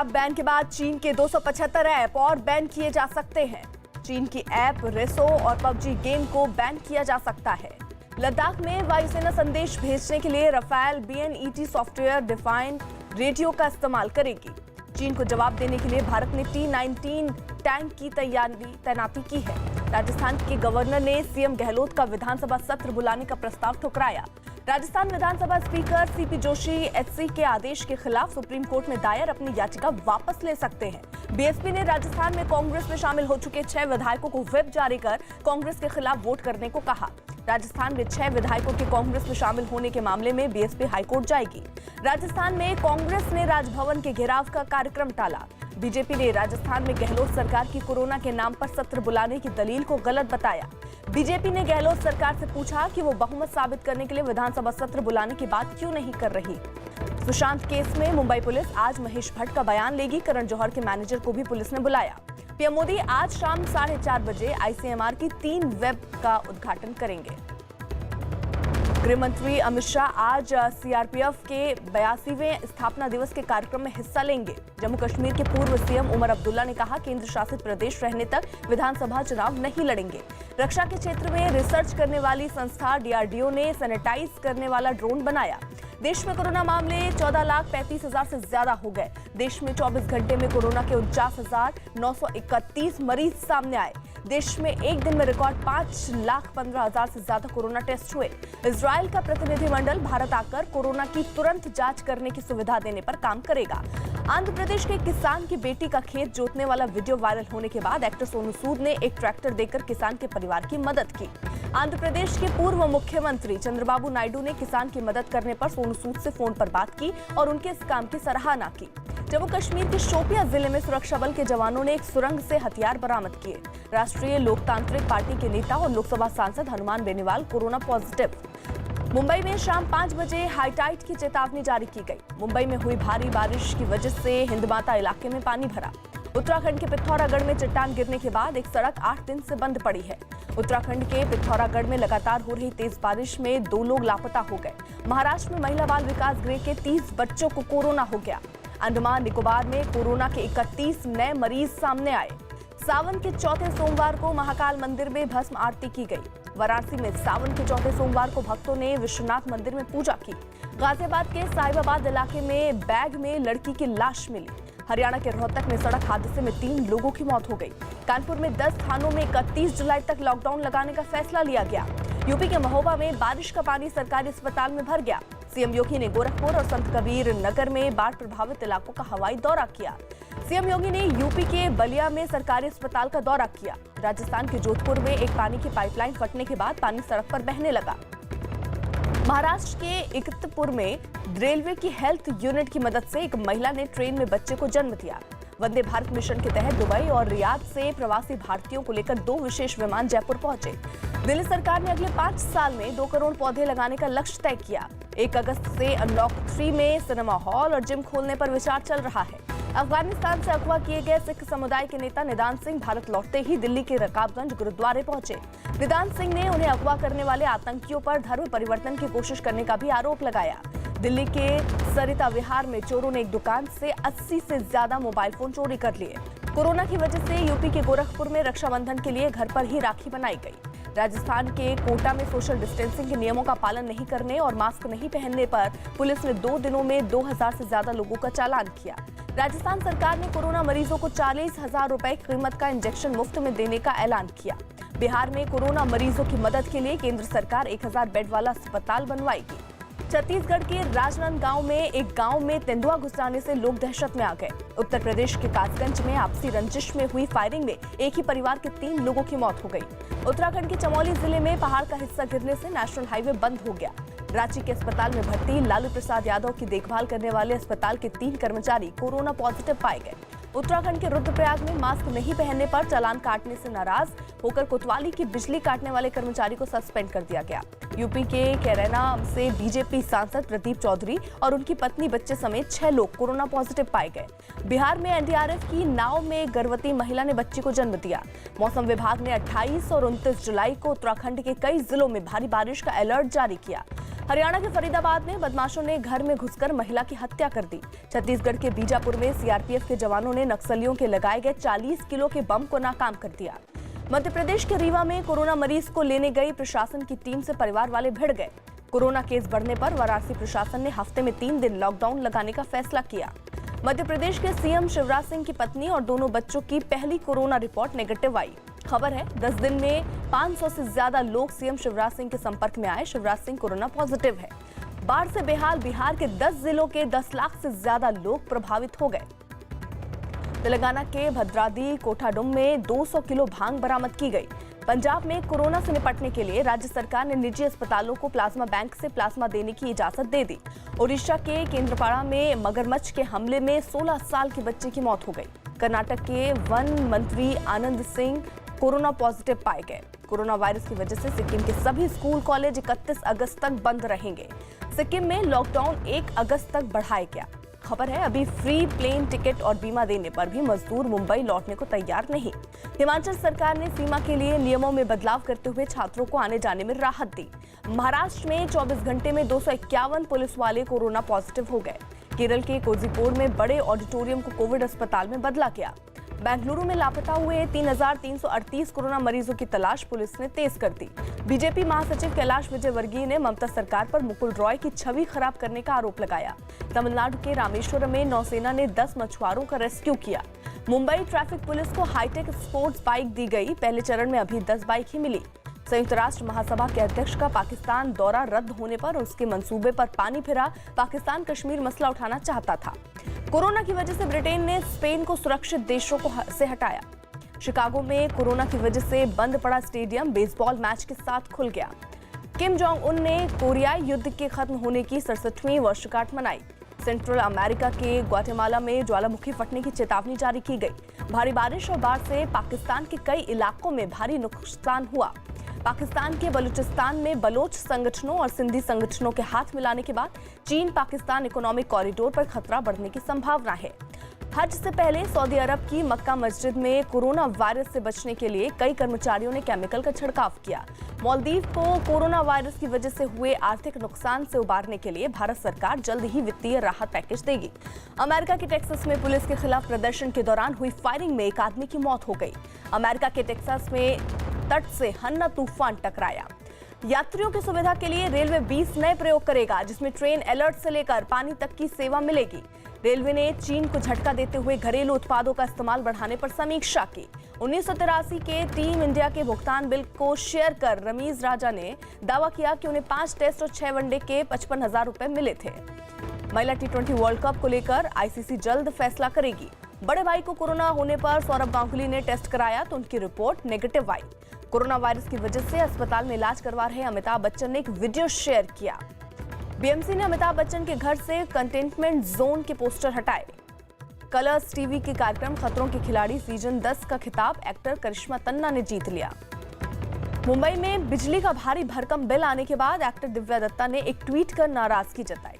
अब बैन के बाद चीन के 275 ऐप और बैन किए जा सकते हैं। चीन की ऐप रेसो और पबजी गेम को बैन किया जा सकता है। लद्दाख में वायुसेना संदेश भेजने के लिए Rafale BNET software defined radio का इस्तेमाल करेगी। चीन को जवाब देने के लिए भारत ने T-19 टैंक की तैनाती की है। राजस्थान के गवर्नर ने CM गहलोत का विधानसभा सत्र बुलाने का प्रस्ताव ठुकराया। राजस्थान विधानसभा स्पीकर CP जोशी HC के आदेश के खिलाफ सुप्रीम कोर्ट में दायर अपनी याचिका वापस ले सकते हैं। BSP ने राजस्थान में कांग्रेस में शामिल हो चुके 6 विधायकों को व्हिप जारी कर कांग्रेस के खिलाफ वोट करने को कहा। राजस्थान में 6 विधायकों के कांग्रेस में शामिल होने के मामले में BSP हाईकोर्ट जाएगी। राजस्थान में कांग्रेस ने राजभवन के घेराव का कार्यक्रम टाला। बीजेपी ने राजस्थान में गहलोत सरकार की कोरोना के नाम पर सत्र बुलाने की दलील को गलत बताया। बीजेपी ने गहलोत सरकार से पूछा कि वो बहुमत साबित करने के लिए विधानसभा सत्र बुलाने की बात क्यों नहीं कर रही। सुशांत केस में मुंबई पुलिस आज महेश भट्ट का बयान लेगी। करण जौहर के मैनेजर को भी पुलिस ने बुलाया। पीएम मोदी आज शाम 4:30 बजे ICMR की 3 वेब का उद्घाटन करेंगे। गृह मंत्री अमित शाह आज CRPF के 82वें स्थापना दिवस के कार्यक्रम में हिस्सा लेंगे। जम्मू कश्मीर के पूर्व CM उमर अब्दुल्ला ने कहा, केंद्र शासित प्रदेश रहने तक विधानसभा चुनाव नहीं लड़ेंगे। रक्षा के क्षेत्र में रिसर्च करने वाली संस्था DRDO ने सैनिटाइज करने वाला ड्रोन बनाया। देश में कोरोना मामले 14,35,000 से ज्यादा हो गए। देश में 24 घंटे में कोरोना के 49,931 मरीज सामने आए। देश में एक दिन में रिकॉर्ड 5,15,000 से ज्यादा कोरोना टेस्ट हुए। इजराइल का प्रतिनिधिमंडल भारत आकर कोरोना की तुरंत जांच करने की सुविधा देने पर काम करेगा। आंध्र प्रदेश के किसान की बेटी का खेत जोतने वाला वीडियो वायरल होने के बाद एक्टर सोनू सूद ने एक ट्रैक्टर देकर किसान के परिवार की मदद की। आंध्र प्रदेश के पूर्व मुख्यमंत्री चंद्रबाबू नायडू ने किसान की मदद करने पर सोनू सूद से फोन पर बात की और उनके इस काम की सराहना की। जम्मू कश्मीर के शोपियां जिले में सुरक्षा बल के जवानों ने एक सुरंग से हथियार बरामद किए। राष्ट्रीय लोकतांत्रिक पार्टी के नेता और लोकसभा सांसद हनुमान बेनीवाल कोरोना पॉजिटिव। मुंबई में शाम 5 बजे हाई टाइड की चेतावनी जारी की गई। मुंबई में हुई भारी बारिश की वजह से हिंदमाता इलाके में पानी भरा। उत्तराखंड के पिथौरागढ़ में चट्टान गिरने के बाद एक सड़क 8 दिन से बंद पड़ी है। उत्तराखंड के पिथौरागढ़ में लगातार हो रही तेज बारिश में 2 लोग लापता हो गए। महाराष्ट्र में महिला बाल विकास गृह के 30 बच्चों को कोरोना हो गया। अंडमान निकोबार में कोरोना के 31 नए मरीज सामने आए। सावन के चौथे सोमवार को महाकाल मंदिर में भस्म आरती की गई। वाराणसी में सावन के चौथे सोमवार को भक्तों ने विश्वनाथ मंदिर में पूजा की। गाजियाबाद के साहिबाबाद इलाके में बैग में लड़की की लाश मिली। हरियाणा के रोहतक में सड़क हादसे में 3 लोगों की मौत हो गई। कानपुर में 10 थानों में 31 जुलाई तक लॉकडाउन लगाने का फैसला लिया गया। यूपी के महोबा में बारिश का पानी सरकारी अस्पताल में भर गया। CM योगी ने गोरखपुर और संत कबीर नगर में बाढ़ प्रभावित इलाकों का हवाई दौरा किया। CM योगी ने यूपी के बलिया में सरकारी अस्पताल का दौरा किया। राजस्थान के जोधपुर में एक पानी की पाइपलाइन फटने के बाद पानी सड़क पर बहने लगा। महाराष्ट्र के इकतपुर में रेलवे की हेल्थ यूनिट की मदद से एक महिला ने ट्रेन में बच्चे को जन्म दिया। वंदे भारत मिशन के तहत दुबई और रियाद से प्रवासी भारतीयों को लेकर 2 विशेष विमान जयपुर पहुंचे। दिल्ली सरकार ने अगले 5 साल में 2 करोड़ पौधे लगाने का लक्ष्य तय किया। 1 अगस्त से अनलॉक 3 में सिनेमा हॉल और जिम खोलने पर विचार चल रहा है। अफगानिस्तान से अगवा किए गए सिख समुदाय के नेता निदान सिंह भारत लौटते ही दिल्ली के रकाबगंज गुरुद्वारे पहुंचे। निदान सिंह ने उन्हें अगवा करने वाले आतंकियों पर धर्म परिवर्तन की कोशिश करने का भी आरोप लगाया। दिल्ली के सरिता विहार में चोरों ने एक दुकान से 80 से ज्यादा मोबाइल फोन चोरी कर लिए। कोरोना की वजह से यूपी के गोरखपुर में रक्षाबंधन के लिए घर पर ही राखी बनाई गई। राजस्थान के कोटा में सोशल डिस्टेंसिंग के नियमों का पालन नहीं करने और मास्क नहीं पहनने पर पुलिस ने 2 दिनों में 2000 से ज्यादा लोगों का चालान किया। राजस्थान सरकार ने कोरोना मरीजों को 40,000 रुपए कीमत का इंजेक्शन मुफ्त में देने का ऐलान किया। बिहार में कोरोना मरीजों की मदद के लिए केंद्र सरकार 1000 बेड वाला अस्पताल बनवाएगी। छत्तीसगढ़ के राजनांदगांव में एक गांव में तेंदुआ घुस जाने से लोग दहशत में आ गए। उत्तर प्रदेश के कासगंज में आपसी रंजिश में हुई फायरिंग में एक ही परिवार के 3 लोगों की मौत हो गई। उत्तराखंड के चमोली जिले में पहाड़ का हिस्सा गिरने से नेशनल हाईवे बंद हो गया। रांची के अस्पताल में भर्ती लालू प्रसाद यादव की देखभाल करने वाले अस्पताल के 3 कर्मचारी कोरोना पॉजिटिव पाए गए। उत्तराखंड के रुद्रप्रयाग में मास्क नहीं पहनने पर चालान काटने से नाराज होकर कोतवाली की बिजली काटने वाले कर्मचारी को सस्पेंड कर दिया गया। यूपी के कैरेना से बीजेपी सांसद प्रदीप चौधरी और उनकी पत्नी बच्चे समेत 6 लोग कोरोना पॉजिटिव पाए गए। बिहार में एनडीआरएफ की नाव में गर्भवती महिला ने बच्ची को जन्म दिया। मौसम विभाग ने 28 और 29 जुलाई को उत्तराखंड के कई जिलों में भारी बारिश का अलर्ट जारी किया। हरियाणा के फरीदाबाद में बदमाशों ने घर में घुसकर महिला की हत्या कर दी। छत्तीसगढ़ के बीजापुर में सीआरपीएफ के जवानों ने नक्सलियों के लगाए गए 40 किलो के बम को नाकाम कर दिया। मध्य प्रदेश के रीवा में कोरोना मरीज को लेने गई प्रशासन की टीम से परिवार वाले भिड़ गए। कोरोना केस बढ़ने पर वाराणसी प्रशासन ने हफ्ते में 3 दिन लॉकडाउन लगाने का फैसला किया। मध्य प्रदेश के सीएम शिवराज सिंह की पत्नी और दोनों बच्चों की पहली कोरोना रिपोर्ट नेगेटिव आई। खबर है 10 दिन में 500 से ज्यादा लोग सीएम शिवराज सिंह के संपर्क में आए। शिवराज सिंह कोरोना पॉजिटिव है। बाढ़ से बेहाल बिहार के 10 जिलों के 10 लाख से ज्यादा लोग प्रभावित हो गए। तेलंगाना के भद्राद्री कोठाडुम में 200 किलो भांग बरामद की गई। पंजाब में कोरोना से निपटने के लिए राज्य सरकार ने निजी अस्पतालों को प्लाज्मा बैंक से प्लाज्मा देने की इजाजत दे दी। ओडिशा के केंद्रपाड़ा में मगरमच्छ के हमले में 16 साल के बच्चे की मौत हो गई। कर्नाटक के वन मंत्री आनंद सिंह कोरोना पॉजिटिव पाए गए। कोरोना वायरस की वजह से सिक्किम के सभी स्कूल कॉलेज 31 अगस्त तक बंद रहेंगे। सिक्किम में लॉकडाउन 1 अगस्त तक बढ़ाया गया। खबर है अभी फ्री प्लेन टिकट और बीमा देने पर भी मजदूर मुंबई लौटने को तैयार नहीं। हिमाचल सरकार ने सीमा के लिए नियमों में बदलाव करते हुए छात्रों को आने जाने में राहत दी। महाराष्ट्र में 24 घंटे में 251 पुलिस वाले कोरोना पॉजिटिव हो गए। केरल के कोझिकोड में बड़े ऑडिटोरियम को कोविड अस्पताल में बदला गया। बेंगलुरु में लापता हुए 3,338 कोरोना मरीजों की तलाश पुलिस ने तेज कर दी। बीजेपी महासचिव कैलाश विजयवर्गीय ने ममता सरकार पर मुकुल रॉय की छवि खराब करने का आरोप लगाया। तमिलनाडु के रामेश्वरम में नौसेना ने 10 मछुआरों का रेस्क्यू किया। मुंबई ट्रैफिक पुलिस को हाईटेक स्पोर्ट्स बाइक दी गई। पहले चरण में अभी 10 बाइक ही मिली। संयुक्त राष्ट्र महासभा के अध्यक्ष का पाकिस्तान दौरा रद्द होने पर उसके मंसूबे पर पानी फिरा। पाकिस्तान कश्मीर मसला उठाना चाहता था। कोरोना की वजह से ब्रिटेन ने स्पेन को सुरक्षित देशों से हटाया। शिकागो में कोरोना की वजह से बंद पड़ा स्टेडियम बेसबॉल मैच के साथ खुल गया। किम जोंग उन ने कोरियाई युद्ध के खत्म होने की 67वीं वर्षगांठ मनाई। सेंट्रल अमेरिका के ग्वाटेमाला में ज्वालामुखी फटने की चेतावनी जारी की गई। भारी बारिश और बाढ़ से पाकिस्तान के कई इलाकों में भारी नुकसान हुआ। पाकिस्तान के बलूचिस्तान में बलोच संगठनों और सिंधी संगठनों के हाथ मिलाने के बाद चीन पाकिस्तान इकोनॉमिक कॉरिडोर पर खतरा बढ़ने की संभावना है। हज से पहले सऊदी अरब की मक्का मस्जिद में कोरोना वायरस से बचने के लिए कई कर्मचारियों ने केमिकल का छिड़काव किया। मालदीव को कोरोना वायरस की वजह से हुए आर्थिक नुकसान से उबारने के लिए भारत सरकार जल्द ही वित्तीय राहत पैकेज देगी। अमेरिका के टेक्सास में पुलिस के खिलाफ प्रदर्शन के दौरान हुई फायरिंग में एक आदमी की मौत हो गई। अमेरिका के टेक्सास में तट से हन्ना तूफान टकराया। यात्रियों की सुविधा के लिए रेलवे 20 नए प्रयोग करेगा, जिसमें ट्रेन अलर्ट से लेकर पानी तक की सेवा मिलेगी। रेलवे ने चीन को झटका देते हुए घरेलू उत्पादों का इस्तेमाल बढ़ाने पर समीक्षा की। 1983 के टीम इंडिया के भुगतान बिल को शेयर कर रमीज राजा ने दावा किया कि उन्हें 5 टेस्ट और 6 वनडे के 55,000 रुपए मिले थे। महिला T20 वर्ल्ड कप को लेकर आईसीसी जल्द फैसला करेगी। बड़े भाई को कोरोना होने पर सौरभ गांगुली ने टेस्ट कराया तो उनकी रिपोर्ट नेगेटिव आई। कोरोना वायरस की वजह से अस्पताल में इलाज करवा रहे अमिताभ बच्चन ने एक वीडियो शेयर किया। बीएमसी ने अमिताभ बच्चन के घर से कंटेनमेंट जोन के पोस्टर हटाए। कलर्स टीवी के कार्यक्रम खतरों के खिलाड़ी सीजन 10 का खिताब एक्टर करिश्मा तन्ना ने जीत लिया। मुंबई में बिजली का भारी भरकम बिल आने के बाद एक्टर दिव्या दत्ता ने एक ट्वीट कर नाराजगी जताई।